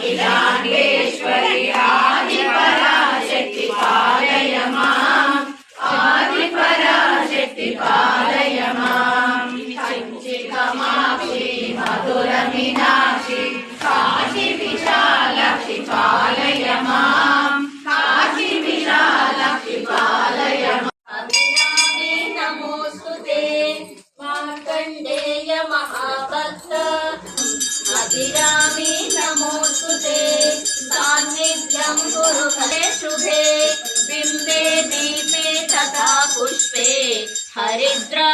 अखिलांडेश्वरी आदिपराशक्ति पालय माम् आदिपराशक्ति पालय माम् कामाक्षी मधुर मीनाक्षी काशी विशालाक्षि पालय माम् काशी विशालाक्षि पालय अभिरामे नमोस्तुते मार्कण्डेय महाभक्त अभिरामे नमोस्तुते सान्निध्यं कुरु फले शुभे बिम्बे दीपे तथा पुष्पे हरिद्रा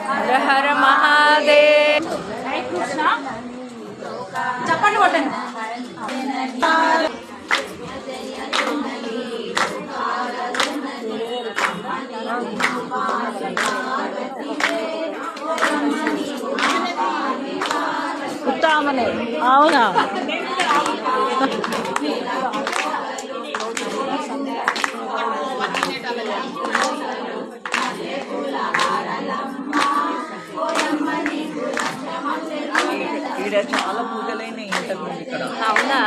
हर हर महादेव चप्पल కొట్టండి ఉత్తమనే అవునా చాలా పూజలైన ఇక్కడ అవునా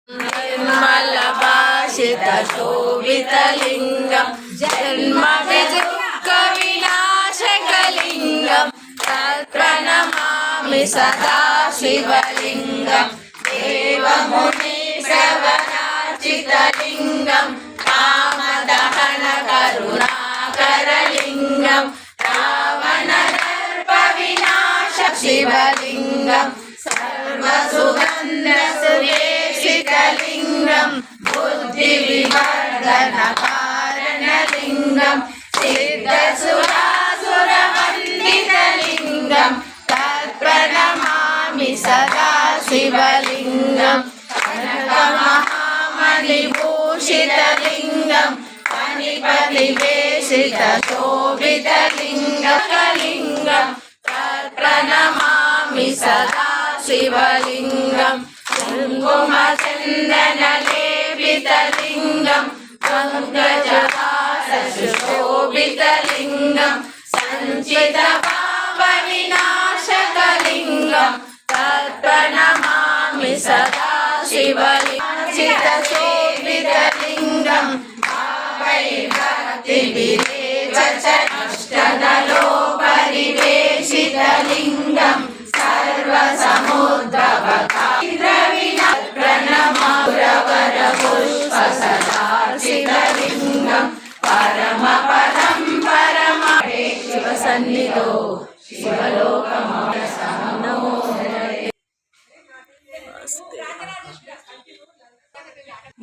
నిర్మలభాషిత శోభితలింగం జన్మ విదుఃఖ వినాశకలింగం తత్ప్రణమామి సదా శివలింగం దేవముని శ్రవణార్చితలింగం కామదహన కరుణాకరలింగం రావణ దర్ప వినాశ శివలింగం सर्वसुगन्ध सुरेशितलिङ्गं बुद्धिविवर्धन कारणलिङ्गं सिद्धसुरासुरवन्दितलिङ्गं तत्प्रणमामि सदा शिवलिङ्गं कनकमहामणिभूषितलिङ्गं फणिपतिवेशितशोभितलिङ्गं तत्प्रणमामि सदा शिवलिंगं कुङ्कुमचन्दनलेपितलिङ्गं पङ्कजवासशोभितलिङ्गं सञ्चितपापविनाशकलिङ्गं तत्प्रणमामि सदा शिवलिङ्गं अष्टदलोपरिवेशितलिङ्गं सर्वसमुद्रवरपुष्पसदाचितलिङ्गं परमपदं परमपदे शिवसन्निधो शिवलोकमनमो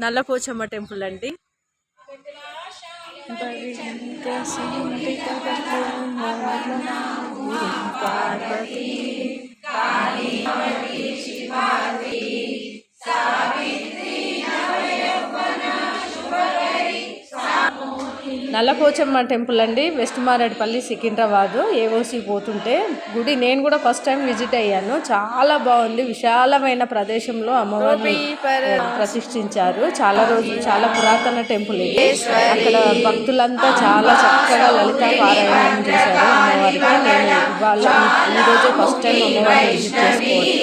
నల్లపోచమ్మ టెంపుల్ అండి. నల్లపోచమ్మ టెంపుల్ అండి, వెస్ట్ మారేడుపల్లి సికింద్రాబాద్ ఏఓసి పోతుంటే గుడి. నేను కూడా ఫస్ట్ టైం విజిట్ అయ్యాను. చాలా బాగుంది. విశాలమైన ప్రదేశంలో అమ్మవారిని ప్రతిష్ఠించారు. చాలా పురాతన టెంపుల్ ఇది. అక్కడ భక్తులంతా చాలా చక్కగా లలిత పారాయణం చేశారు అమ్మవారికి. నేను ఇవాళ ఈరోజు ఫస్ట్ టైం అమ్మవారిని విజిట్ చేసుకోవాలి.